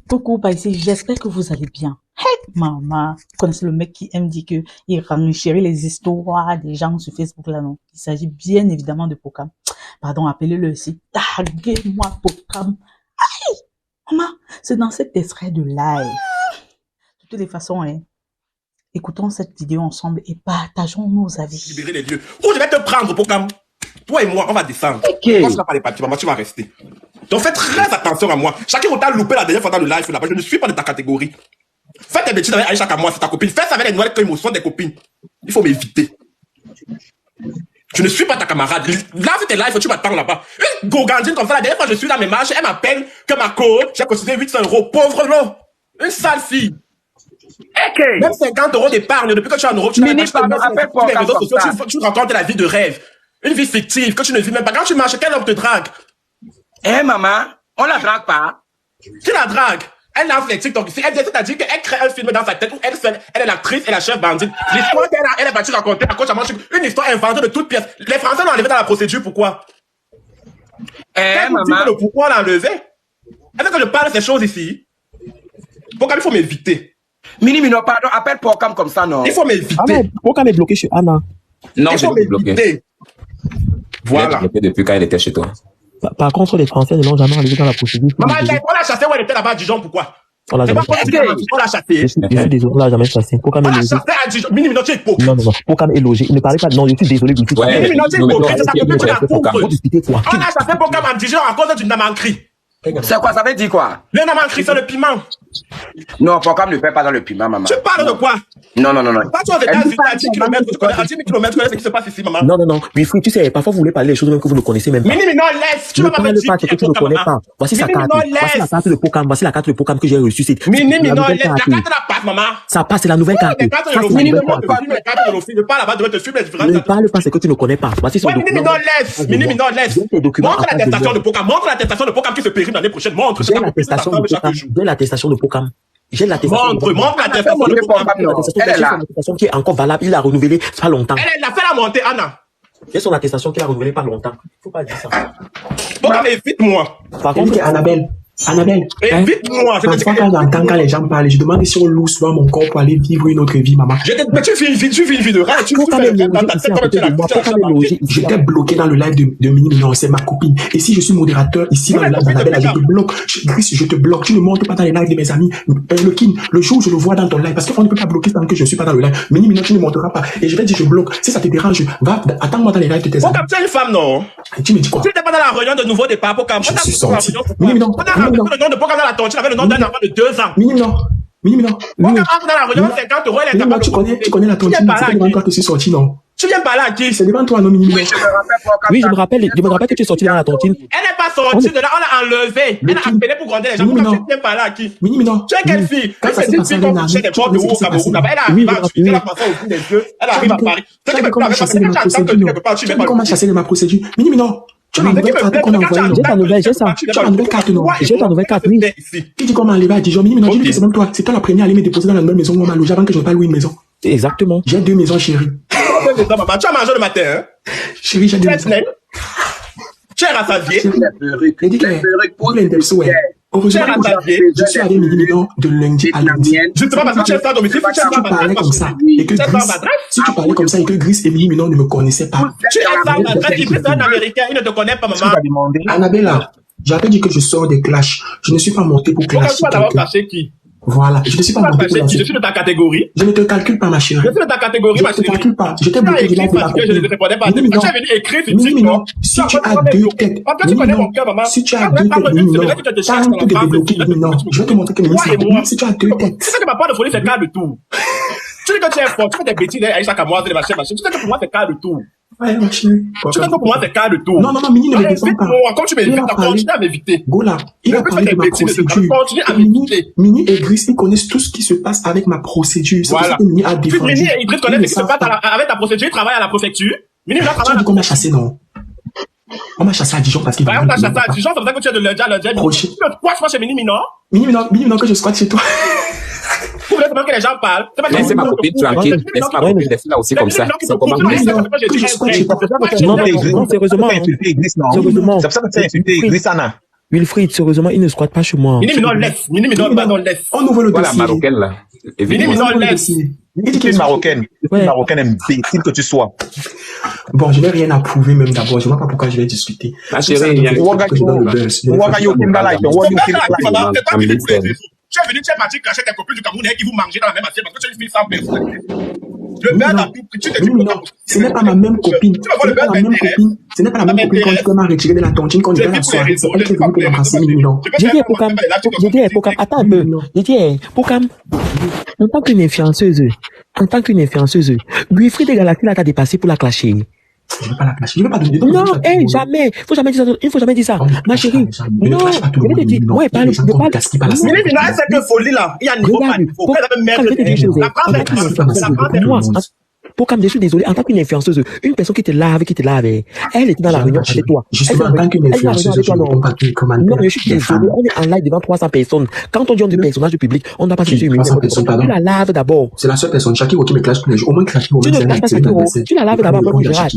Coucou, ici, j'espère que vous allez bien. Hey, maman, vous connaissez le mec qui aime dire que il renchérit les histoires des gens sur Facebook là, non? Il s'agit bien évidemment de Pokam. Pardon, appelez-le aussi. Taguez-moi Pokam. Aïe! Maman, c'est dans cet extrait de live. De toutes les façons, hein, écoutons cette vidéo ensemble et partageons nos avis. Libérer les lieux. Oh, je vais te prendre, Pokam. Toi et moi, on va descendre. Okay. Quand tu n'as pas les papiers, maman, tu vas rester. Donc fais très attention à moi. Chacun t'a loupé la dernière fois dans le live là-bas. Je ne suis pas de ta catégorie. Fais tes bêtises avec Aïcha à moi, c'est ta copine. Fais ça avec les nouvelles émotions des copines. Il faut m'éviter. Je ne suis pas ta camarade. Lave tes lives, tu m'attends là-bas. Une gourgandine comme ça, la dernière fois je suis dans mes marches, elle m'appelle que ma co, j'ai considéré 800 €. Pauvre non. Une sale fille. Okay. Même 50 € d'épargne, depuis que tu es en Europe, tu n'as pas les réseaux sociaux, tu rencontres la vie de rêve. Une vie fictive que tu ne vis même pas. Quand tu marches, quel homme te drague? Eh, maman, on la drague pas. Qui la drague? Elle lance les TikTok ici. Elle c'est-à-dire qu'elle crée un film dans sa tête où elle est l'actrice et la chef bandite. L'histoire qu'elle est battue raconter à Coach Amanchuk, une histoire inventée de toutes pièces. Les Français l'ont enlevé dans la procédure, pourquoi? Eh, maman. Pourquoi l'a enlevé? Est-ce que je parle de ces choses ici? Pourquoi il faut m'éviter? Mini, pardon, appelle Pokam comme ça, non? Il faut m'éviter. Ah mais Pokam est bloqué chez Anna. Non, Il je faut l'ai bloqué. m'éviter. Voilà. Bloqué depuis quand elle était chez toi. Par contre, les Français ne l'ont jamais enlevé dans la procédure. Maman, on l'a chassé où elle était là-bas à Dijon, pourquoi? On l'a C'est jamais pas chassé. on l'a chassé. Je suis désolé, on l'a jamais chassé. Pokam On est l'a logé. chassé à Dijon. Mini, tu es hypocrite. Non. Pokam est logé. Il ne parlait pas. Non, je suis désolé. Ouais, Mini, tu es hypocrite. C'est ça que tu as Faut compris. discuter quoi? On a chassé Pokam à Dijon à cause d'une namanquerie. C'est quoi, ça veut dire quoi? Le namanquerie, c'est le piment. Non, Pokam ne fait pas dans le piment, maman. Tu parles de quoi? Non. Pas tu aux États-Unis à 10 km, tu connais à 10 km, tu connais ce qui se passe ici, maman. Non. Wilfried, tu sais, parfois vous voulez parler des choses même que vous ne connaissez même pas. Mini, non, laisse. Tu Ne vas pas me parle dire pas ce que tu ne connais pas. Voici sa Mini, carte. non, Voici la laisse. carte de Pokam. Voici la carte de Pokam que j'ai reçue. C'est Mini, la non, nouvelle laisse. La carte. carte de la passe, maman. Ça passe, c'est la nouvelle carte. Les cartes de Ça, c'est la l'office, nouvelle ne carte. pas filmer les cartes de l'office. Ne pas là-bas, devant te filmer les différences. Ne parle pas ce que tu ne connais pas. Voici son Ouais, Mini, document. non, laisse. Mini, non, laisse. J'ai tes documents Montre en face de l'attestation moi. de Pokam. Montre l'attestation de Pokam qui se périme l'année prochaine. Montre. J'ai l'attestation de Pokam. J'ai l'attestation de Pokam. J'ai l'attestation. Montre l'attestation de Pokam. Elle est là. L'attestation qui est encore valable. Il l'a renouvelée pas longtemps. Elle a fait la montée, Anna. J'ai son attestation qu'il a renouvelée pas longtemps. Faut pas dire ça. Pokam, évite-moi. Par contre, Annabelle, Évite-moi. Je te dis parfois quand j'entends quand les gens parlent, je demande si on loue souvent mon corps pour aller vivre une autre vie, maman. mais tu vis une vie de rêve. Tu Pokam fais est le rêve dans logé ta ici tête à comme côté tu de moi. Pokam est logé ici. J'étais bloqué dans le live de Mini Mignon, c'est ma copine. Et si je suis modérateur ici dans le live d'Annabelle, je te bloque. Chris, je te bloque. Tu ne montes pas dans les lives de mes amis. Le King, le jour où je le vois dans ton live, parce qu'on ne peut pas bloquer tant que je ne suis pas dans le live. Mini Mignon, tu ne monteras pas. Et je vais dire, je bloque. Si ça te dérange, va, attends-moi dans les lives de tes amis. Pokam, tu es une femme, non? Et tu me dis quoi? Tu n'étais pas dans la réunion de nouveau départ, Pokam. Je suis On a sorti. rappelé le nom de Pokam dans la tontine avec le nom d'un enfant de 2 ans. Mini Mignon. Pokam entre dans la réunion 50 €, elle est capable de... Tu connais la tontine, c'est devant toi que je suis sorti, non? Tu viens parler à qui? C'est devant toi, non, Mini Mignon? Oui, je me rappelle que tu es sorti dans la tontine. Elle n'est pas sortie de là, on l'a enlevée. Elle a appelé pour gronder les gens. Pokam, tu viens parler à qui? Mini Mignon. Tu es quelle fille? Quand ça s'est passé avec Nani, des portes de haut au Cameroun, là-bas. Elle arrive à Suisse, elle a passé au bout des yeux, elle arrive à Paris. Tu as vu comment chasser de ma procédure? Comment chasser de ma procédure? Mini Mignon. Tu as la nouvelle carte qu'on a envoyée. J'ai ta nouvelle, j'ai ça. Tu as la nouvelle carte, non? J'ai ta nouvelle carte, oui. Tu dis qu'on m'a enlevé à Dijon. Mini Mignon, je dis que c'est même toi. C'est toi la première à aller me déposer dans la nouvelle maison où on m'a logé avant que je n'ai pas loué une maison. Exactement. J'ai 2 maisons, chérie. Tu as mangé le matin, hein? Chérie, j'ai 2 maisons. Tu es rassasié. Il dit que pour l'Indelso, heureusement, je suis allé Mini Mignon de lundi à lundi. Justement parce que tu es sans domicile, Si tu parlais comme ça, et que Gris et Mini Mignon ne me connaissaient pas. tu es sans adresse, il est un Américain, il ne te connaît pas, maman. Annabella, j'avais dit que je sors des clashs. Je ne suis pas monté pour Pourquoi clasher tu vas d'abord quelqu'un. fâcher qui? Voilà, je ne suis pas Tu vas monté pour fâcher qui? Je clasher. suis de ta catégorie. Je ne te calcule pas, ma chérie. Je suis de ta catégorie, Je ma ne te chérie. calcule pas. Je t'ai Tu as bloqué du écrit live de ma parce que je ne te copine. répondais pas. Mini Tu Mignon, es venu écrire sur Mini Mignon, TikTok. si tu as 2 têtes, Parce que tu Mini connais Mignon, mon cœur, maman. si tu as Quand 2 même pas têtes, me Mini dire, Mignon, c'est vrai que tu te cherches tente dans la de femme, débloquer, c'est Mini Mignon. Je vais te montrer que Mini, Toi et moi. si tu as 2 têtes. C'est ça que ma part de folie, c'est quart de tout. Tu dis que tu es fort, tu fais des bêtises, Aïcha Kamoise, les machins. Tu sais que pour moi, c'est quart de tout. Ouais, ma chérie. Tu sais que pour moi, c'est quart de tout. Non, Mini ne me défend pas. Évite-moi. Comme tu m'évites, Il a parlé- continue à m'éviter. Gola, il a Depuis parlé que de ma t'es bêtise, procédure. continue à Et Mini, m'éviter. Mini et Gris, ils connaissent tout ce qui se passe avec ma procédure. C'est pour Voilà. ça que Mini a Tu défendu. Mini et Idriss connaissent ce qui se Ils ne passe savent pas. avec ta procédure, ils travaillent à la préfecture. Mini, là, Tu as travaille à dit la qu'on m'a chassé, non? On m'a chassé à Dijon parce qu'il Bah, on t'a chassé à Dijon, c'est pour ça que tu es de lundi à lundi. Prochain. Tu ne crois pas chez Mini Mino. Mini, non, que je squatte chez toi. Vous voulez que les gens parlent. Laissez ma copine tranquille. Laissez ma copine rester là aussi comme ça. C'est comment que je squatte chez toi. Non, sérieusement. C'est pour ça que tu as insulté Idriss, non? Sérieusement. C'est pour ça que tu as insulté Idriss, Anna. Wilfried, sérieusement, il ne squatte pas chez moi. Minimi, non, laisse. Minimi, non, pardon, laisse. On ouvre le Voilà, dossier. marocaine, là. Minimi, On non, ouvre le laisse. dossier. Il dit qu'il est marocaine. Marocaine imbécile que tu sois. Bon, je n'ai rien à prouver même d'abord. Je ne vois pas pourquoi je vais discuter. Ma chérie, il y a Tu es venu, tu es parti cracher tes copines du Cameroun et qui vous mangez dans la même assiette parce que tu es une fille sans personne. Le père t'a tout pris, tu t'es dit non, ce n'est pas ma même copine. Tu vas voir le père d'intérêt. Ce n'est pas la même copine quand tu m'as retiré de la tontine, quand je vais à la soirée. C'est elle qui est venue pour m'embrasser, non. J'ai dit à Pokam, attends un peu. J'ai dit, Pokam, en tant qu'une influenceuse, Wilfried de Galaxy là t'a dépassé pour la clasher. Je ne vais pas la clasher. Je ne vais pas donner de Non, jamais. Faut jamais dire ça. Ma chérie. Non, je vais te dire. Ouais, parle. Mais c'est que folie là. Il y a un niveau pas niveau. Pourquoi elle avait Moi, Pokam, je suis désolé, en tant qu'une influenceuse, une personne qui te lave, elle était dans la réunion avec toi. Justement, en tant qu'une influenceuse, je ne réponds pas tous les commentaires. Non, je suis désolé, on est en live devant 300 personnes. Quand on dit on est personnage du public, on n'a pas sur une minute. Tu la laves d'abord. C'est la seule personne, Shakiro qui me clash tous les jours. Au moins, Shakiro, tu ne clashes pas Shakiro. Tu la laves d'abord pour que je rate.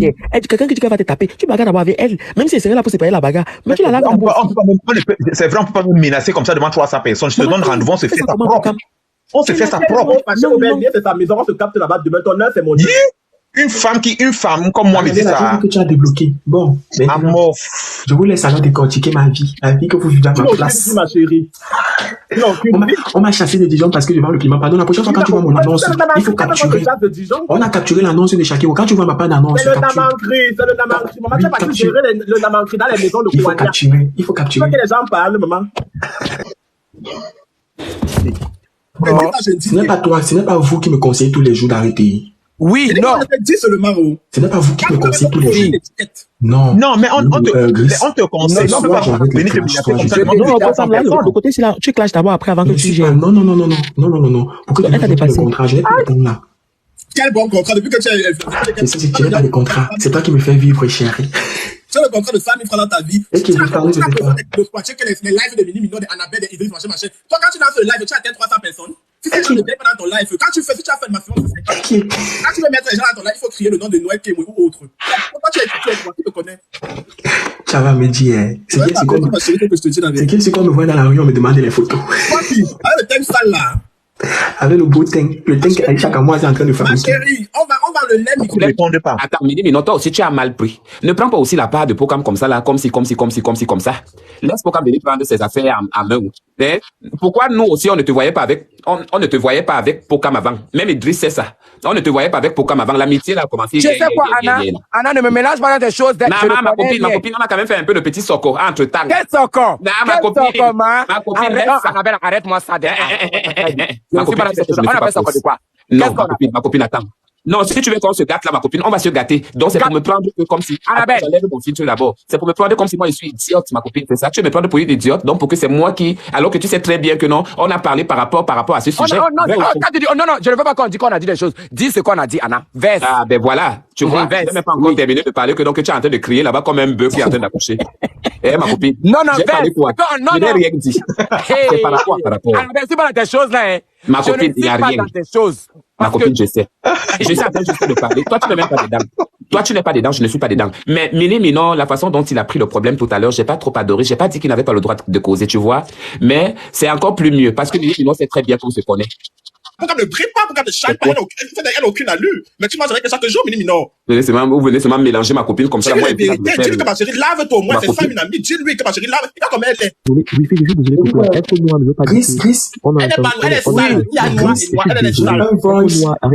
Quelqu'un que tu vas te taper, tu bagarres d'abord avec elle. Même si elle serait là pour séparer la bagarre, mais tu la laves d'abord. C'est vrai, on ne peut pas me menacer comme ça devant 300 personnes. Je te donne rendez-vous, on se fait ça propre. On se fait ça propre. C'est sa maison, on se capte là-bas demain. Ton heure, c'est mon Dieu. Une femme comme moi me dit ça. Que tu as débloqué. Bon, maintenant, je vous laisse alors décortiquer ma vie. La vie que vous vivez à ma place. Ma chérie. On m'a chassé de Dijon parce que je vends le piment. Pardon, la prochaine fois quand tu vois mon annonce, il faut capturer. On a capturé l'annonce de Shakiro. Quand tu vois ma part d'annonce, c'est le Namankri. Maman, tu vas pas gérer le Namankri dans les maisons de Kouania. Il faut capturer. Il faut que les gens parlent, maman. Ce n'est pas toi, ce n'est pas vous qui me conseillez tous les jours d'arrêter. Oui, non. Ce n'est pas vous qui me conseillez tous les jours. Non. Non, mais on te conseille. On peut pas venir te menacer comme ça. Non, le côté, c'est là. Tu clashes d'abord après avant que tu gères. Non. Pourquoi tu n'as pas le contrat? Je n'ai pas le temps là. Quel bon contrat depuis que tu as. Je n'ai pas de contrat. C'est toi qui me fais vivre, chérie. Tu as le contrat de 100 000 francs dans ta vie. Et qui veut parler de ça? Que les lives de Minimi, de Annabelle, de Idriss, machin. Toi, quand tu lances le live, tu atteins 300 personnes. Si c'est le pendant ton live, quand tu as fait le maximum, c'est quand tu veux mettre les gens dans ton live, il faut crier le nom de Noël Kémoui ou autre. Pourquoi tu es écouté, qui te connaît? Ça va me dire, c'est qui c'est qu'on me voit dans la rue, on me demande les photos. Avec le thème sale là. Avec le beau teint. Le teint qu'Aïcha Kamoise est en train de fabriquer. Ma chérie, on va le lait micro. Ne répondez pas. Attends, Minimi, non, toi aussi, tu as mal pris. Ne prends pas aussi la part de Pokam comme ça, là, comme si, comme ça. Laisse Pokam venir prendre ses affaires en main. Pourquoi nous aussi, on ne te voyait pas avec Pokam avant? Même Idriss, c'est ça. On ne te voyait pas avec Pokam avant. L'amitié, là, a commencé. Je sais quoi, Anna? Anna, ne me mélange pas dans des choses. Non, ma copine, on a quand même fait un peu le petit soco entre temps. Quel soco? Ma copine, Annabelle, arrête-moi ça. Ma copine, attends. Non, si tu veux qu'on se gâte là, ma copine, on va se gâter. Donc c'est pour me prendre comme si. Annabelle, j'enlève mon filtre d'abord. C'est pour me prendre comme si moi je suis idiote, ma copine. C'est ça. Tu veux me prendre pour une idiote, donc pour que c'est moi qui. Alors que tu sais très bien que non, on a parlé par rapport à ce sujet. Non, je ne veux pas qu'on dise qu'on a dit des choses. Dis ce qu'on a dit, Anna. Verse. Ah ben voilà. Tu vois, je n'ai même pas encore terminé de parler que donc tu es en train de crier là-bas comme un bœuf qui est en train d'accoucher. Ma copine. Non, j'ai parlé quoi? Je n'ai rien dit. C'est par rapport. Annabelle, c'est pas dans tes choses là. Ma copine, il n'y a rien. Ma copine, je sais. Je suis en train juste de parler. Toi, tu n'es même pas dedans. Toi, tu n'es pas dedans, je ne suis pas dedans. Mais Minimi, non, la façon dont il a pris le problème tout à l'heure, j'ai pas trop adoré. J'ai pas dit qu'il n'avait pas le droit de causer, tu vois. Mais c'est encore plus mieux parce que Minimi, non, c'est très bien qu'on se connaît. Pourquoi ne brille pas, pourquoi ne shine pas, elle n'a aucune allure. Mais tu manges avec chaque jour, Minimi, non. Vous venez seulement mélanger ma copine comme ça. Dis-lui la vérité, dis-lui que ma chérie, lave-toi au moins, c'est ça une amie. Dis-lui que ma chérie, lave, regarde comme elle est. Chris, elle est sale, elle est sale.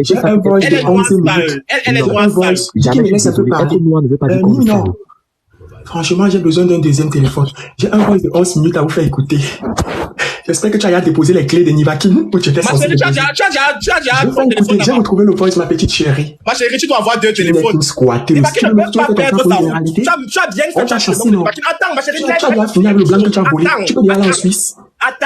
J'ai un voice de 11 minutes. Elle est noire sale. Qui me laisse un peu parler. Non. Franchement, j'ai besoin d'un deuxième téléphone. J'ai un voice de 11 minutes à vous faire écouter. J'espère que tu as déposé les clés de Nivakin où tu étais censé déposer. J'ai retrouvé le voice, ma petite chérie. Ma chérie, tu dois avoir deux téléphones. Nivakin ne peut pas perdre sa route. Tu as bien fait ta chassé, non? Attends, ma chérie. Tu as déjà fini avec le blanc que tu as volé. Tu peux bien aller en Suisse.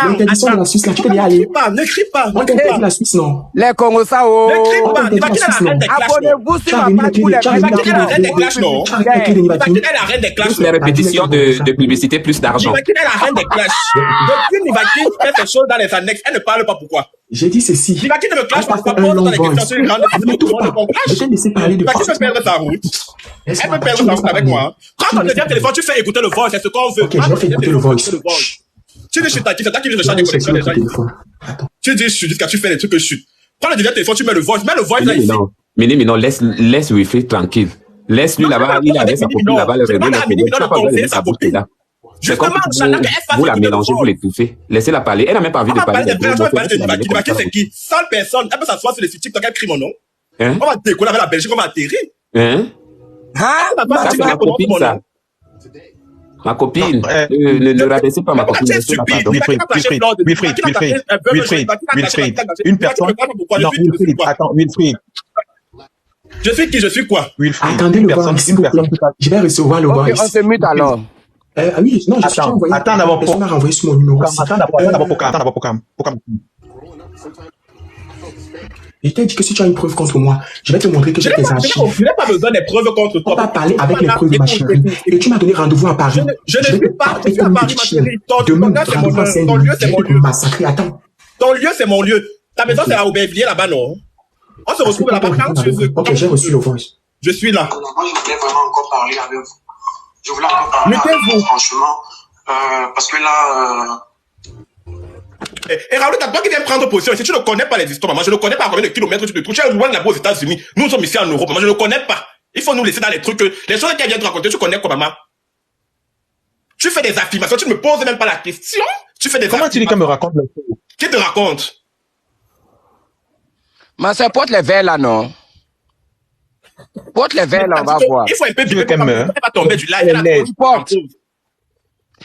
L'interdiction de la Suisse, là, tu peux bien aller. Ne crie pas. On t'interdit la Suisse, non? Les Congos, ça, oh. Ne crie pas. Nivakin est la reine des clashs, non? Abonnez-vous sur ma page pour les Nivakin est la reine des clashs, non? Nivakin est la reine des clashs. Plus les répétitions de publicité, plus d'argent. Nivakin est la reine des clashs. Depuis Nivakin fait ces choses dans les annexes, elle ne parle pas pourquoi. J'ai dit ceci. Il va qui ne me clash On va pas, faire pose un dans long les questions voice. sur une grande Ne me touche pas. Je t'ai laissé parler de Bah, qui force. peut perdre sa route? Elle Laisse-moi peut perdre sa route avec moi. Quand on devient téléphone, tu fais écouter le voice, c'est ce qu'on veut. Ok, je vais faire écouter le voice. Tu dis je suis ta qui, c'est toi qui vis le Je chat vais des connexions sortir des gens. le téléphone. Attends. Tu dis je suis jusqu'à tu fais les trucs que je suis. Quand le deuxième téléphone, tu mets le voice là ici. Mais non, laisse Wilfried tranquille. Laisse-lui Non, là-bas, non, il non, avait sa non, copine non. là-bas, le C'est réveil, pas la minute, tu n'as non, pas besoin de c'est donner sa sa bouche copine. là. C'est Justement, comme Chana, qu'elle fasse vous la écouter le mélangez, vous voice. l'étouffez. Laissez-la parler. Elle n'a même pas envie On de va parler. parler des vrais, on va parler de Laissez-la Nivaki. Nivaki, c'est qui? 100 personnes. Elle peut s'asseoir sur les sites TikTok, elle crie mon nom. Hein? On va décoller avec la Belgique, on va atterrir. Hein? Ah, Ça, c'est ma copine, ça. Ma copine. Ne rabaissez pas ma copine. Laissez-la parler. Wilfried. Une personne. Non, Wilfried, attends, Wilfried. Je suis qui? Je suis quoi? Wilfried. Attendez le voice, s'il vous plaît. Je vais recevoir le Ok, voice. on se mute alors. Ah oui, non, je suis Attends, envoyé. attends d'abord, Personne m'a renvoyé sur mon numéro. Attends d'abord, Pokam. Je t'ai dit que si tu as une preuve contre moi, je vais te montrer que j'ai tes archives. Je n'ai pas besoin des preuves contre toi. On va parler avec les preuves, ma chérie. Et tu m'as donné rendez-vous à Paris. Je ne suis pas, je suis à Paris, ma chérie. Demain, Ton rendez-vous à lieu, c'est Saint-Louis. Je mon vais te lieu. massacrer. Attends. Ton lieu, c'est mon lieu. Ta maison, c'est à Aubervilliers, là-bas, non? On se retrouve là-bas quand tu veux. Ok, j'ai reçu le voice. Je suis là. Moi, je voulais vraiment encore parler avec vous. Je voulais encore parler avec vous, franchement. Parce que là... Et Raoul, t'as toi qui viens prendre position. Si tu ne connais pas les histoires, maman, je ne connais pas à combien de kilomètres tu te trouves. Tu es loin là-bas aux États-Unis. Nous sommes ici en Europe, maman, je ne connais pas. Il faut nous laisser dans les trucs, les choses qu'elle vient te raconter, tu connais quoi, maman? Tu fais des affirmations, tu ne me poses même pas la question. Tu fais des Comment tu dis qu'elle me raconte le truc? Qui te raconte? Mais ça porte les verres là, non? Porte les verres là, on va voir. Il faut un peu Tu veux qu'elle meure? Elle va tomber du live. Elle est laide. Porte.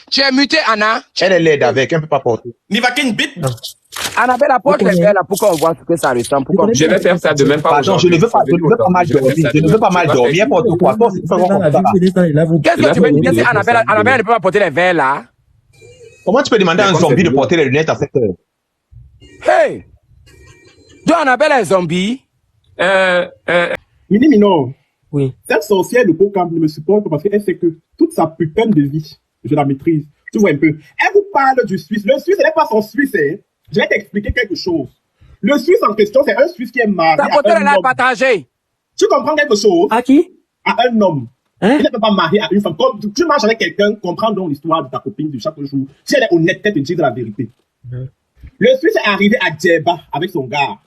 Tu es muté, Anna? Elle est laide avec, elle ne peut pas porter. Nivakin bite. Annabelle, apporte les verres là pour qu'on voit ce que ça ressemble. Je vais faire ça demain. Pardon, je ne veux pas mal dormir. Je ne veux pas mal dormir. N'importe quoi. Toi, c'est pas comme ça. Qu'est-ce que tu veux me dire si Annabelle ne peut pas porter les verres là? Comment tu peux demander à un zombie de porter les lunettes à cette heure? Hey! Donc Annabelle est zombie? Mini, Oui. cette sorcière de Pokam ne me supporte pas parce qu'elle sait que toute sa putain de vie, je la maîtrise. Tu vois un peu. Elle vous parle du Suisse. Le Suisse, elle n'est pas son Suisse, hein. Je vais t'expliquer quelque chose. Le Suisse en question, c'est un Suisse qui est marié T'as à porté un les verres homme. partagés. Tu comprends quelque chose? À qui? À un homme. Hein? Il ne peut pas marier à une femme. Comme tu marches avec quelqu'un, comprends donc l'histoire de ta copine de chaque jour. Si elle est honnête, elle te dit la vérité. Le Suisse est arrivé à Djerba avec son gars.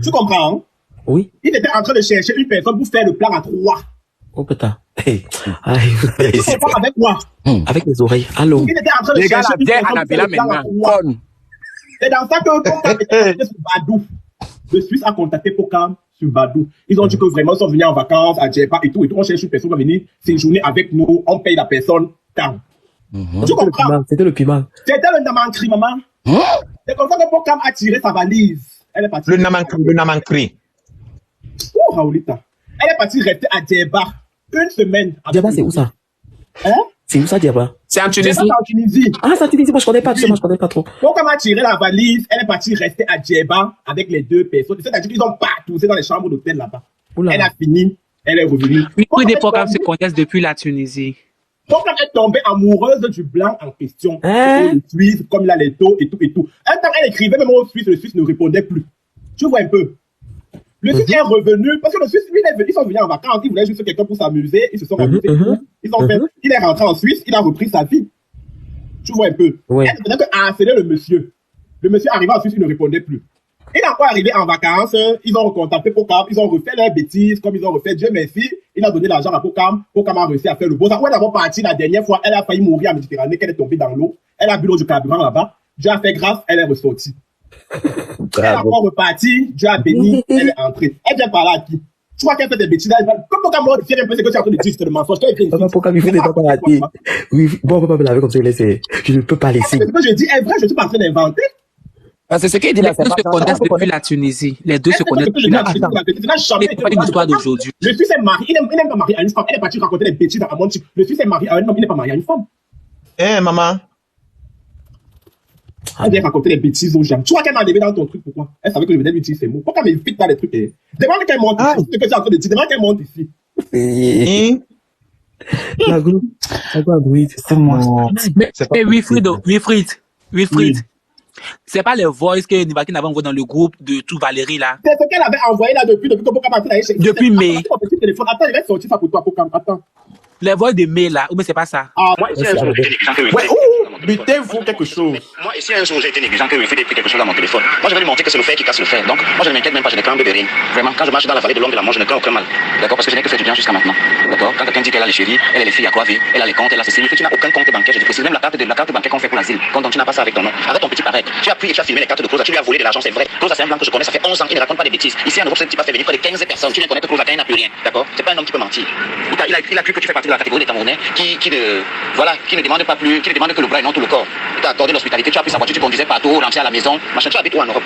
Tu comprends? Oui. Il était en train de chercher une personne pour faire le plan à 3. Oh putain. Hey. Aïe. Tu comprends avec moi? Avec les oreilles. Allô. Il était en train de Les gars, chercher la une bière personne pour faire Annabelle le plan à maintenant. 3. Conne. C'est dans ça que Pokam était sur Badou. Le Suisse a contacté Pokam sur Badou. Ils ont dit que vraiment, ils sont venus en vacances à Djerba et tout. On cherche une personne qui va venir séjourner avec nous. On paye la personne tant. Tu comprends? C'était le piment. C'était le Namankri, maman. C'est comme ça que Pokam a tiré sa valise. Elle est partie. Le Namankri. Oh, Raoulita. Elle est partie rester à Djerba une semaine. Djerba, c'est où ça? Hein? C'est où ça, Djerba? C'est en Djerba, Tunisie. c'est en Tunisie. Ah, c'est en Tunisie. Moi, je connais pas. Tu sais, moi, je connais pas trop. Pokam a tiré la valise. Elle est partie rester à Djerba avec les deux personnes. C'est-à-dire qu'ils ont partout. C'est dans les chambres d'hôtel là-bas. Oula. Elle a fini. Elle est revenue. Oui, des programmes se connaissent depuis la Tunisie. Pokam est tombée amoureuse du blanc en question. Hein? Le Suisse, comme il a les taux et tout et tout. Un temps, elle écrivait même au Suisse, le Suisse ne répondait plus. Tu vois un peu. Le Suisse est revenu, parce que le Suisse, lui, ils sont venus en vacances, ils voulaient juste quelqu'un pour s'amuser, ils se sont amusés. Ils ont fait, il est rentré en Suisse, il a repris sa vie. Tu vois un peu. Ouais. Elle venait que harceler le monsieur. Le monsieur arrivé en Suisse, il ne répondait plus. Il est encore arrivé en vacances, ils ont recontacté Pokam, ils ont refait leurs bêtises, comme ils ont refait, Dieu merci, il a donné l'argent à Pokam, Pokam a réussi à faire le beau. Où elle est partie la dernière fois, elle a failli mourir en Méditerranée, qu'elle est tombée dans l'eau, elle a bu l'eau du carburant là-bas, Dieu a fait grâce, elle est ressortie. Elle est encore repartie, Dieu a béni, elle est entrée. Elle vient par là à qui? Tu vois qu'elle fait des bêtises, comme Pokam m'a fait un peu ce que tu es en train de dire, c'est le mensonge. Papa, Pokam, il fait des papas ratés. Oui, bon, on peut pas me laver comme ça, je ne peux pas laisser. Ce que je dis est vrai, je suis pas en train d'inventer. C'est ce qu'il dit Les là. deux se connaissent depuis la Tunisie. Les deux se connaissent depuis la Tunisie. C'est pas une histoire d'aujourd'hui. Le Suisse est marié, il n'est pas marié à une femme. Elle est partie raconter des bêtises à Monty. Le Suisse est marié à un homme, il n'est pas marié à une femme. Eh, maman. Elle vient raconter des bêtises aux gens. Tu vois qu'elle m'a enlevé dans ton truc, pourquoi? Elle savait que je venais lui dire ces mots. Pourquoi elle m'invite dans les trucs? Demande qu'elle monte ici. C'est ce que j'ai en train de dire. Demande qu'elle monte ici. La groupe, c'est quoi, Bruit? C'est moi. Mais Wilfried, C'est pas les voice que Nivakin avait envoyé dans le groupe de tout Valérie là. C'est ce qu'elle avait envoyé là depuis que Pokam a fait. Depuis mai. Attends, petit téléphone. Attends, il va sortir ça pour toi, Pokam. Attends. Les voix de mai là, ou mais c'est pas ça. Ah, moi, ici, mettez-vous quelque chose. Moi, ici, un jour, j'ai été négligent que je fais quelque chose dans mon téléphone. Moi, je vais lui montrer que c'est le fer qui casse le fer. Donc, moi, je ne m'inquiète même pas, je ne crains de rien. Vraiment, quand je marche dans la vallée de l'homme de la mort, je ne crains aucun mal. D'accord? Parce que je n'ai que fait du bien jusqu'à maintenant. D'accord? Quand quelqu'un dit qu'elle a les chéris, elle a les filles à Coivé, elle a les comptes, elle a ceci, tu n'as aucun compte bancaire, je te précise. Même la carte bancaire qu'on fait pour l'asile. Quand tu n'as pas ça avec ton nom. Arrête ton petit pareil. Tu as pris et tu as filmé les cartes de Closa, tu lui as volé de l'argent, c'est vrai. Closa, c'est un blanc que je connais, ça fait 11 ans, il ne raconte pas des bêtises. Ici, en Europe, ce type a fait venir près de 15 personnes. Tu viens connaître Closa, il n'a plus rien. D'accord? C'est pas un homme qui peut mentir. Il a cru que tu fais partie de la catégorie des Camerounais qui ne demande pas plus, qui ne demande que le bras et non tout le corps. Il t'a accordé l'hospitalité, tu as pris sa voiture, tu conduisais partout, rentrais à la maison, machin, tu habites où en Europe?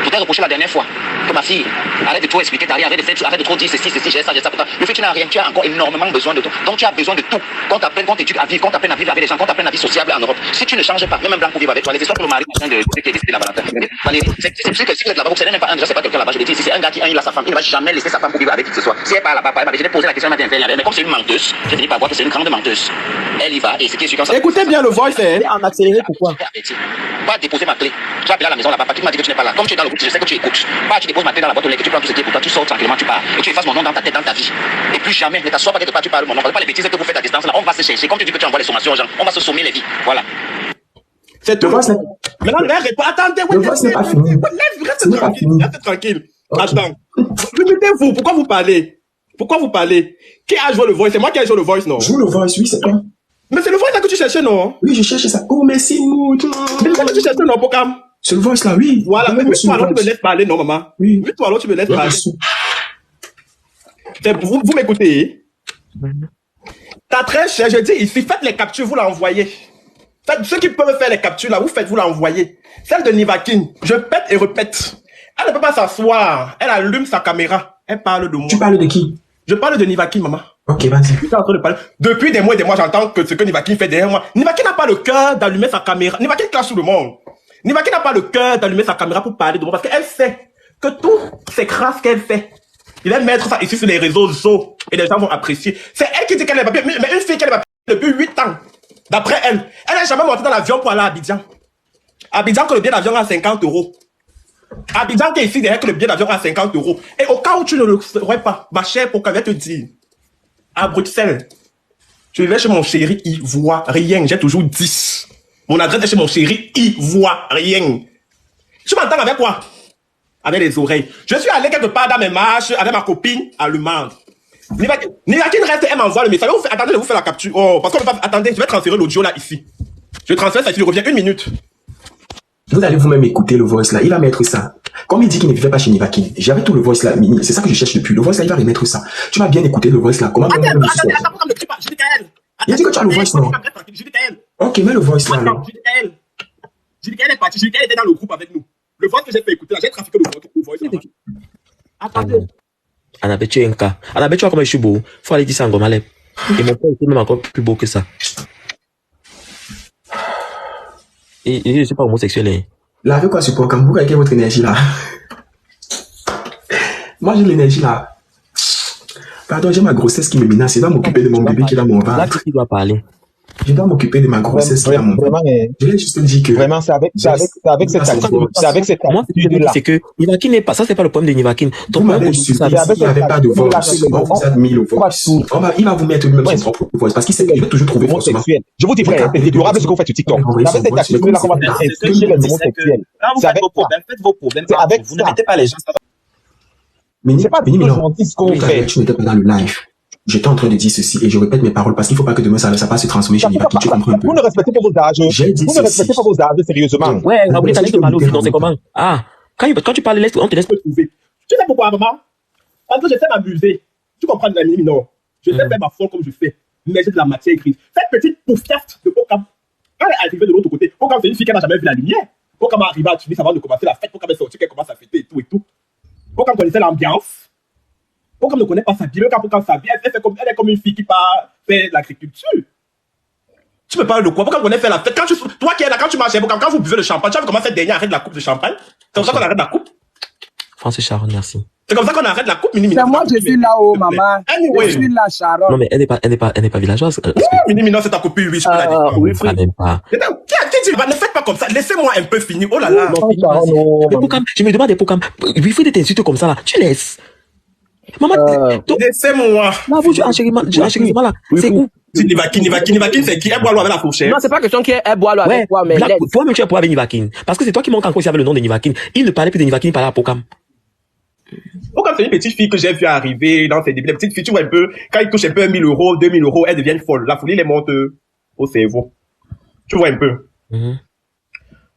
Je t'ai reproché la dernière fois que ma fille, arrête de trop expliquer ta vie, arrête de trop dire ceci, j'ai ça pour toi. Le fait que tu n'as rien, tu as encore énormément besoin de tout. Donc tu as besoin de tout. Quand t'apprennes, quand t'études à vivre, quand t'apprennes à vivre avec les gens, quand t'apprennes à vivre sociable en Europe. Si tu ne changes pas, même un blanc pour vivre avec toi, les histoires que le mari est en train de qui est décidé là-bas. Valérie, c'est que si vous êtes là-bas, vous savez même pas, c'est pas quelqu'un là-bas, je le dis, si c'est un gars qui a sa femme, il ne va jamais laisser sa femme pour vivre avec qui que ce soit. Si elle part là-bas, je vais poser la question, mais comme c'est une menteuse, j'ai fini par voir que c'est une grande menteuse. Elle y va, et ce qui est sûr, écoutez bien le voice, hein. En accéléré, pourquoi? Pas déposer ma clé. Tu as appelé à la maison là-bas, tu m'as dit que tu n'es pas là. Comme tu es dans le groupe, je sais que tu écoutes. Pas, tu déposes ma clé dans la boîte aux lettres, tu prends tout ce qui est pour toi, tu sors tranquillement, tu pars. Et tu effaces mon nom dans ta tête, dans ta vie. Et plus jamais, ne t'assois pas quelque part, tu parles mon nom. Pas les bêtises que vous faites à distance là, on va se chercher. Comme tu dis que tu envoies les sommations aux gens, on va se sommer les vies. Voilà. C'est tout. Maintenant, attendez, c'est pas fini. Restez tranquille. Attends. Mettez-vous, pourquoi vous parlez? Pourquoi vous parlez? Qui a joué le voice? C'est moi qui ai joué le voice, non? Joue le voice, oui, c'est toi. Mais c'est le voice là que tu cherchais, non? Oui, je cherchais ça. Oh, merci, Mout. Mais c'est que tu cherchais, non, Pokam? C'est le voice là, oui. Voilà, mais toi, alors, tu me laisses parler, non, maman? Oui. Mais toi, alors, tu me laisses parler. Vous m'écoutez? T'as très cher, je dis ici, faites les captures, vous l'envoyez. Ceux qui peuvent faire les captures là, vous l'envoyez. Celle de Nivakin, je pète et répète. Elle ne peut pas s'asseoir. Elle allume sa caméra. Elle parle de moi. Tu parles de qui? Je parle de Nivakin, maman. Ok, vas-y. Je suis en train de parler. Depuis des mois et des mois, j'entends que ce que Nivakin fait derrière moi. Nivakin n'a pas le cœur d'allumer sa caméra. Nivakin clash tout le monde. Nivakin n'a pas le cœur d'allumer sa caméra pour parler de moi parce qu'elle sait que tout c'est grâce qu'elle fait. Il va mettre ça ici sur les réseaux sociaux et les gens vont apprécier. C'est elle qui dit qu'elle est papier. Mais une fille qu'elle est papier depuis 8 ans. D'après elle. Elle n'a jamais monté dans l'avion pour aller à Abidjan. Abidjan que le billet d'avion à 50 €. Abidjan qui est ici derrière que le billet d'avion à 50 €. Et au cas où tu ne le saurais pas, ma chère, pour qu'elle vienne te dire, à Bruxelles, je vais chez mon chéri ivoirien. J'ai toujours 10. Mon adresse est chez mon chéri ivoirien. Tu m'entends avec quoi? Avec les oreilles. Je suis allé quelque part dans mes marches avec ma copine allemande. Nivakin reste, elle m'envoie le message. Attendez, je vous fais la capture. Oh, parce qu'on peut pas. Attendez, je vais transférer l'audio là, ici. Je transfère ça, il revient 1 minute. Vous allez vous-même écouter le voice là. Il va mettre ça. Comme il dit qu'il ne vivait pas chez Nivakin, j'avais tout le voice là. C'est ça que je cherche depuis. Le voice là, il va remettre ça. Tu vas bien écouter le voice là. Comment attends, il dit que tu as le voice non? Ok, mets le voice là. Judikaël est parti. Judikaël était dans le groupe avec nous. Le voice que j'ai fait écouter là, j'ai trafiqué le voice. Attendez. Annabelle, tu es un cas. Annabelle, tu vois comment je suis beau. Faut aller dire ça en Gomalep. Et mon père était même encore plus beau que ça. Et je ne suis pas homosexuel. Hein. Là, avec quoi support quand vous avec votre énergie là? Moi, j'ai l'énergie là. Pardon, j'ai ma grossesse qui me menace. Je dois m'occuper de mon bébé qui est dans mon ventre. Là, qui doit parler? Je dois m'occuper de ma grossesse qui est dans mon ventre. Je vais juste dire que... Vraiment, c'est avec cette attitude. C'est avec cette moi, c'est que Nivakin n'est pas... Ça, c'est pas le problème de Nivakin. Donc, il n'y avait pas de voice. On vous a mis le voice. Il va vous mettre lui-même son propre voice. Parce qu'il sait qu'il veut toujours trouver forcément. Je vous dis, frère, c'est durable ce que vous faites sur TikTok. C'est avec cette attitude-là qu'on va faire chez les homosexuels. C'est avec vos problèmes. Faites vos problèmes. Vous ne mettez pas les gens. Mais c'est pas gentil ce qu'on fait. Tu n'étais pas dans le live. J'étais en train de dire ceci et je répète mes paroles parce qu'il ne faut pas que demain ça passe se transformer chez Nivakin. Tu comprends un peu? Vous ne respectez pas vos âges. Vous ne respectez pas vos âges, sérieusement. Ouais, Raoul, t'as dit de parler aussi, non, c'est comment? Ah, quand tu parles, on te laisse trouver. Tu sais pourquoi, maman? Parce que je sais m'amuser. Tu comprends, Nani, non? Je sais faire ma folle comme je fais. Mais j'ai de la matière écrite. Cette petite poufiaste de Pokam, quand elle est arrivée de l'autre côté, Pokam, c'est une fille qui n'a jamais vu la lumière. Pokam est arrivé à Tunis avant de commencer la fête. Pokam est sorti, qu'elle commence à fêter et tout et tout. Pokam connaissait l'ambiance. Pokam ne connaît pas sa vie. Quand Pokam s'habille, elle est comme une fille qui part faire de l'agriculture. Tu me parles de quoi? Pokam connaît faire la fête. Toi qui es là, quand tu marches chez Pokam, quand vous buvez le champagne, tu vas commencer à dernier arrêt de la coupe de champagne. C'est comme ça qu'on arrête la coupe. Francis Charon, merci. C'est comme ça qu'on arrête la coupe, Mini Mino. C'est moi, je suis là-haut, maman. Anyway. Je suis là, Sharon. Non, mais elle n'est pas villageoise. Mini Mino, c'est ta copine, oui, je peux la dire. Oui, même pas. Qui dit, ne faites pas comme ça. Laissez-moi un peu finir. Oh là là. Mais Pokam, je me demande, Pokam, il faut des insultes comme ça, là. Tu laisses. Maman, laissez-moi. Là, vous, enchérissement, là. C'est où? Nivakin, c'est qui? Elle boit l'eau avec la fourchette. Non, c'est pas question qu'elle boit l'eau avec toi, mais toi-même, tu as pour avec Nivakin. Parce que c'est toi qui manques encore ici avec le nom de Nivakin. Il ne parlait plus de Nivakin, il parlait à Pokam. Pokam, c'est une petite fille que j'ai vue arriver dans ses débuts. Les petites filles, tu vois un peu, quand ils touchent un peu 1 000 euros, 2 000 euros, elles deviennent folles. La folie les monte au cerveau. Tu vois un peu.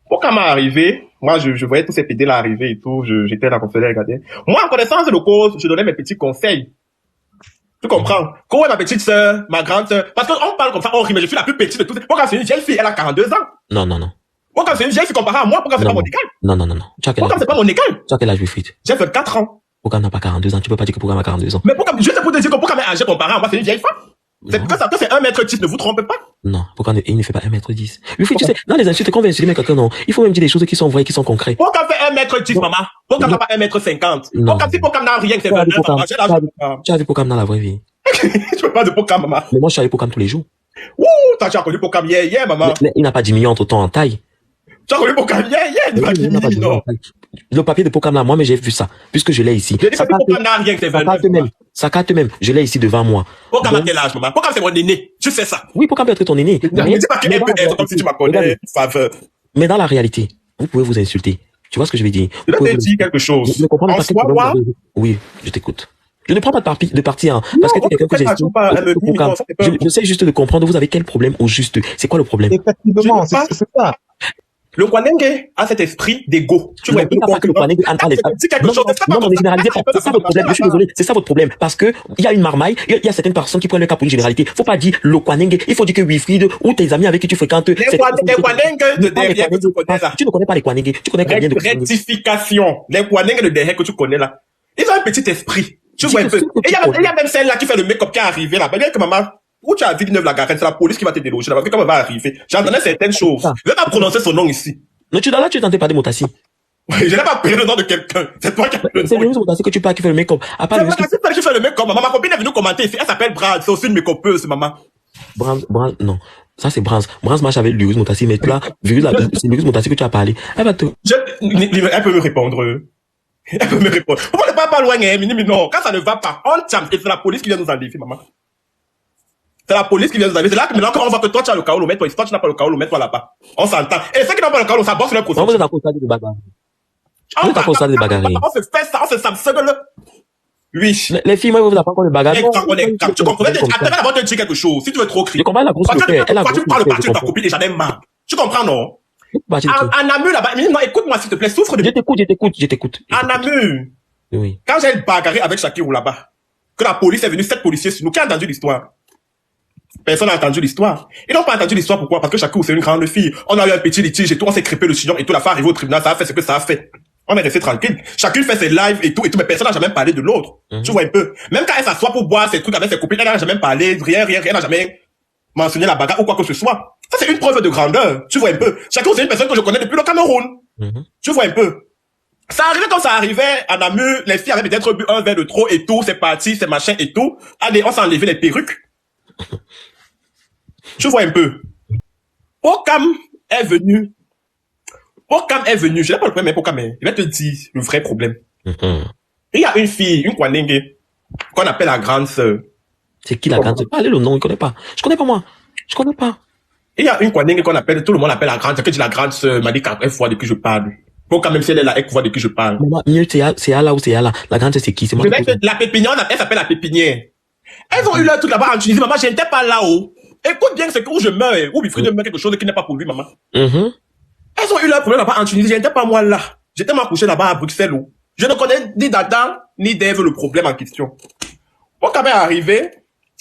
Pokam m'a arrivé, moi, je voyais tous ces pédés là arriver et tout, j'étais là comme ça, regarder. Moi, en connaissance de cause, je donnais mes petits conseils. Tu comprends? Comment est ma petite sœur, ma grande sœur? Parce qu'on parle comme ça, on rit, mais je suis la plus petite de tous. Pokam, c'est une vieille fille, elle a 42 ans. Non. Pokam, c'est une vieille fille comparée à moi, Pokam, c'est pas mon égal. Non. Pokam, c'est pas mon égal. Tu as quel âge, Wilfried? J'ai fait 4 ans. Pokam n'a pas 42 ans, tu peux pas dire que Pokam a 42 ans. Mais Pokam, juste pour te dire que Pokam est âgé comparé à moi, c'est une vieille femme. C'est que ça, c'est 1m10, ne vous trompez pas. Non, Pokam, il ne fait pas 1m10. Wilfried, tu sais, dans les insultes, quand on veut insulter quelqu'un, non, il faut même dire des choses qui sont vraies, qui sont concrètes. Pokam fait 1m10, maman. Pokam n'a pas 1m50. Pokam, si Pokam n'a rien, c'est 29 ans. Tu as vu Pokam dans la vraie vie? Tu veux pas de Pokam, maman? Mais moi, je suis avec Pokam tous les jours. Ouh, tu as connu Pokam hier, maman. Mais il n'a pas diminué entre temps en taille. Tu as connu Pokam hier, il n'a pas diminué, non. Le papier de Pokam là, moi, mais j'ai vu ça, puisque je l'ai ici. Pokam n'a rien, c'est 29 ans. Sa carte même, je l'ai ici devant moi. Pokam a quel âge, maman? Pokam, c'est mon aîné. Tu sais ça. Oui, Pokam peut être ton aîné. Ne dis pas qu'elle peut être comme si tu m'as connais, faveur. Mais dans la réalité, vous pouvez vous insulter. Tu vois ce que je veux dire? Je vais te dire quelque chose. En soi, moi? Oui, je t'écoute. Je ne prends pas de parti, hein. Parce que tu es quelqu'un que j'estime. Je sais juste de comprendre, vous avez quel problème au juste. C'est quoi le problème? Effectivement, c'est ça. Le Kwanenge a cet esprit d'égo. Tu vois, il n'a pas que le Kwanenge a non, ne généralisez pas. C'est ça votre problème. Je suis désolé. C'est ça votre problème. Parce que il y a une marmaille, il y a certaines personnes qui prennent le cas pour une généralité. Faut pas dire le Kwanenge. Il faut dire que Wilfried ou tes amis avec qui tu fréquentes. Les Kwanenge de derrière que tu connais là. Tu ne connais pas les Kwanenge. Tu connais combien de rectification. Les Kwanenge de derrière que tu connais là. Ils ont un petit esprit. Tu vois un peu. Et il y a même celle-là qui fait le make-up qui est arrivé là. Bien que maman, où tu as Villeneuve la Garenne, c'est la police qui va te déloger là. Parce que quand elle va arriver, j'entendais certaines choses. Je vais pas prononcer son nom ici. Non, tu es tenté par des Motassi. Je n'ai pas pris le nom de quelqu'un. C'est toi qui as pris le nom. C'est le Motassi que tu parles qui fait le make-up. C'est toi qui fait le make-up. Maman, ma copine est venue commenter ici. Elle s'appelle Brad. C'est aussi une make-upeuse, maman. Brand, non. Ça, c'est Brand. Brand marche avec Lurus Motassi, mais là, c'est Lurus Motassi que tu as parlé. Elle va te... Elle peut me répondre. Elle peut me répondre. Pourquoi ne pas loin, hein, non. Quand ça ne va pas, on tient. Et c'est la police qui vient nous enlever, maman. C'est la police qui vient nous enlever. C'est là que maintenant, quand on voit que toi, tu as le kaolomètre, toi, toi, tu n'as pas le kaolomètre, toi, là-bas. On s'entend. Et ceux qui n'ont pas le kaolomètre, ça bosse leur processus. Vous êtes en stade de bagarre. Vous êtes en stade de bagarre. On se fait ça, on se samseule. Oui. Les filles, moi, vous n'avez pas encore le bagarre. Tu comprends? Attends, d'abord te dire quelque chose. Si tu veux trop crier. Je comprends la grosse Quand tu parles parti de ta copine, et j'en ai marre. Tu comprends, non? En Namur, là-bas, non, écoute-moi, s'il te plaît, souffre de... Je t'écoute. En Namur. Oui. Quand j'ai bagarré avec Shakirou là-bas, que la police est venue, 7 policiers sur nous, qui a entendu l'histoire? Personne n'a entendu l'histoire. Ils n'ont pas entendu l'histoire, pourquoi? Parce que Shakirou, c'est une grande fille. On a eu un petit litige et tout, on s'est crêpé le chignon et tout, la fois arrivée au tribunal, ça a fait ce que ça a fait. On est resté tranquille. Chacune fait ses lives et tout, mais personne n'a jamais parlé de l'autre. Tu vois un peu. Même quand elle s'assoit pour boire ses trucs avec ses copines, elle n'a jamais parlé, rien n'a jamais mentionné la bagarre ou quoi que ce soit. Ça, c'est une preuve de grandeur. Tu vois un peu. Chacun, c'est une personne que je connais depuis le Cameroun. Tu vois un peu. Ça arrivait comme ça arrivait à Namur, les filles avaient peut-être bu un verre de trop et tout, c'est parti, c'est machin et tout. Allez, on s'est enlevé les perruques. Tu vois un peu. Pokam est venu. Je n'ai pas le problème, mais Pokam, il va te dire le vrai problème. Il y a une fille, une Kwanenge, qu'on appelle la grande sœur. C'est qui la grande sœur? Allez, le nom, il connaît pas. Je connais pas. Il y a une Kwanenge qu'on appelle, tout le monde l'appelle la grande sœur, que dit la grande sœur, m'a dit 4 fois depuis que je parle. Pokam, même si elle est là, elle voit depuis que je parle. Maman, mieux, c'est là ou c'est là. La grande sœur, c'est qui? C'est moi. La pépinière, elle s'appelle la pépinière. Elles ont eu leur truc là-bas en Tunisie, maman, j'étais pas là-haut. Écoute bien, c'est où je meurs, où Wilfried me met quelque chose qui n'est pas pour lui, maman. Elles ont eu leur problème là-bas en Tunisie, j'étais pas moi là. J'étais couché là-bas à Bruxelles où je ne connais ni d'Adam, ni d'Ève le problème en question. Pokam est arrivé,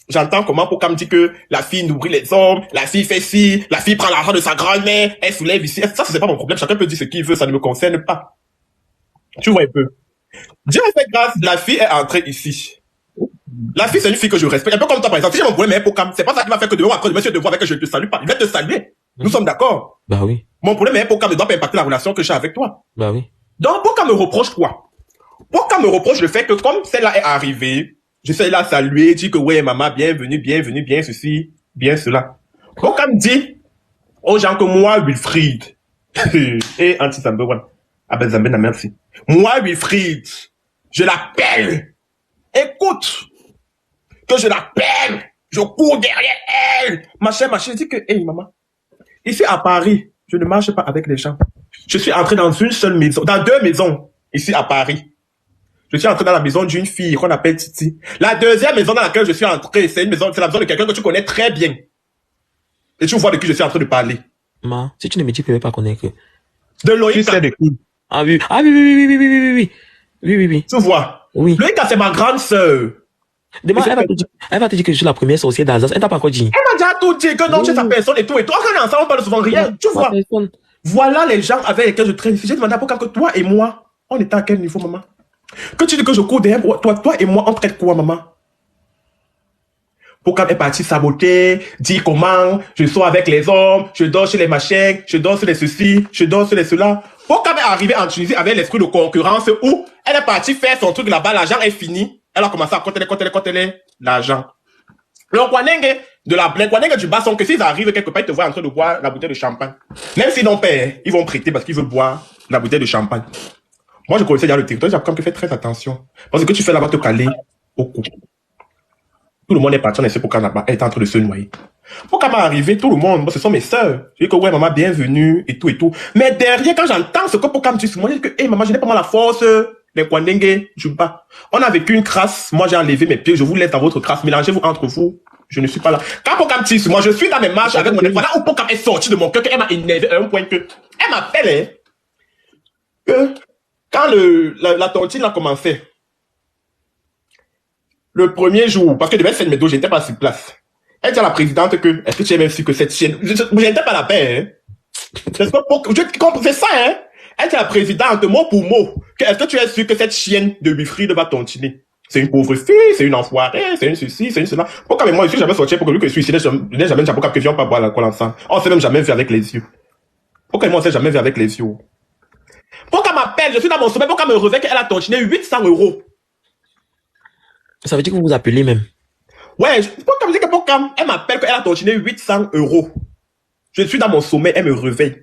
j'entends comment Pokam dit que la fille nourrit les hommes, la fille fait ci, la fille prend l'argent de sa grand-mère, elle soulève ici. Ça, c'est pas mon problème, chacun peut dire ce qu'il veut, ça ne me concerne pas. Tu vois un peu. Dieu a fait grâce, la fille est entrée ici. La fille, c'est une fille que je respecte. Un peu comme toi, par exemple. Si j'ai mon problème avec Pokam, c'est pas ça qui va faire que demain, après, monsieur te voit avec que je te salue pas. Il va te saluer. Nous sommes d'accord. Bah oui. Mon problème avec Pokam ne doit pas impacter la relation que j'ai avec toi. Bah oui. Donc, Pokam me reproche quoi? Pourquoi me reproche le fait que comme celle-là est arrivée, je suis là saluer, dire que ouais, maman, bienvenue, bienvenue, bien ceci, bien cela. Pourquoi me dit aux gens que moi, Wilfried, et anti-Zambewan, ah ben Zambena, merci. Moi, Wilfried, je l'appelle. Écoute, que je l'appelle, je cours derrière elle. Machin, je dis que, hey maman, ici à Paris, je ne marche pas avec les gens. Je suis entré dans une seule maison, dans 2 maisons, ici à Paris. Je suis entré dans la maison d'une fille qu'on appelle Titi. La deuxième maison dans laquelle je suis entré, c'est la maison de quelqu'un que tu connais très bien. Et tu vois de qui je suis en train de parler. Ma, si tu ne me dis que tu ne veux pas connaître. De Loïc. Tu sais de qui? Ah oui. Ah oui, oui, oui, oui, oui, oui, oui, oui. Oui, oui, oui. Tu vois. Oui. Loïc, c'est ma grande sœur. Demain, elle va te dire que je suis la première sorcière d'Alsace. Elle t'a pas encore dit. Elle m'a déjà tout dit, que non, tu es sa personne et tout. Et toi, quand on est ensemble, on parle souvent rien. Tu vois. Voilà les gens avec lesquels je traîne ici. J'ai demandé à Pokam que toi et moi, on était à quel niveau, maman? Que tu dis que je cours derrière toi et moi, on traite quoi, maman? Pokam est parti saboter, dire comment je sors avec les hommes, je dors chez les machins, je dors sur les ceci, je dors sur les cela. Pokam est arrivé en Tunisie avec l'esprit de concurrence où elle est partie faire son truc là-bas, l'argent est fini. Elle a commencé à compter l'argent. Le Kwanenge du bas sont que s'ils arrivent quelque part, ils te voient en train de boire la bouteille de champagne. Même s'ils n'ont pas, ils vont prêter parce qu'ils veulent boire la bouteille de champagne. Moi, je connaissais déjà le territoire, j'ai comme que fais très attention. Parce que tu fais là-bas te caler au cou. Tout le monde est parti, on essaie pour là-bas, elle est en train de se noyer. Pourquoi m'est arrivé, tout le monde, moi, ce sont mes sœurs. Je dis que ouais, maman, bienvenue, et tout, et tout. Mais derrière, quand j'entends ce que Pokam dit, moi, je dis que, hey, maman, je n'ai pas mal la force, les Kwanenge, je bats. On a vécu une crasse, moi, j'ai enlevé mes pieds, je vous laisse dans votre crasse, mélangez-vous entre vous. Je ne suis pas là. Quand Pokam dit, moi, je suis dans mes marches avec mon époux, là où Pokam est sorti de mon cœur, qu'elle m'a énervé à un point que, elle m'appelle, que, quand la tontine a commencé, le premier jour, parce que devait faire mes dos, j'étais pas sur place. Elle dit à la présidente que, est-ce que tu es même sûr que cette chienne, je n'étais pas la paix, hein. C'est ça, hein. Elle dit à la présidente, mot pour mot, que est-ce que tu es sûr que cette chienne de Wilfried va tontiner? C'est une pauvre fille, c'est une enfoirée, c'est une ceci, c'est une cela. Pourquoi même moi, je suis jamais sorti pour que lui que je suis ici, je n'ai jamais dit pourquoi que viens pas boire l'alcool ensemble. On s'est même jamais vu avec les yeux. Pourquoi moi, on s'est jamais vu avec les yeux? Pourquoi m'appelle, je suis dans mon sommeil, pourquoi me réveille qu'elle a tontiné 800 €? Ça veut dire que vous vous appelez même. Ouais, pourquoi me dit que pourquoi elle m'appelle qu'elle a tontiné 800 €. Je suis dans mon sommeil, elle me réveille.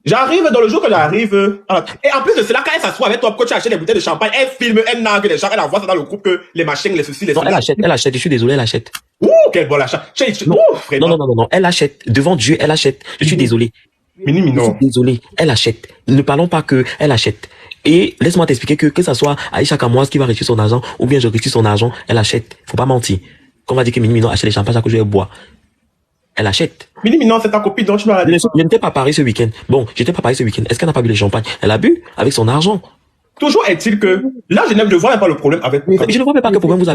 J'arrive dans le jour que j'arrive. Et en plus de cela, quand elle s'assoit avec toi, quand tu achètes des bouteilles de champagne, elle filme, elle nargue les gens, elle envoie ça dans le groupe que les machines, les ceci, les non, elle achète, je suis désolé, elle achète. Ouh, quel bon achat. Non, elle achète. Devant Dieu, elle achète. Je suis désolé. Je suis désolé, elle achète. Ne parlons pas que elle achète. Et laisse-moi t'expliquer que ça soit Aïcha Kamoise qui va réussir son argent, ou bien je réussis son argent, elle achète. Faut pas mentir. Quand on va dire que Minimino achète les champagnes chaque jour, elle boit. Elle achète. Minimino, c'est ta copine, donc tu m'as dit. Je n'étais pas à Paris ce week-end. Bon, j'étais pas à Paris ce week-end. Est-ce qu'elle n'a pas bu les champagnes? Elle a bu avec son argent. Toujours est-il que, là, je ne vois même pas le problème avec. Je ne vois même pas quel problème vous avez.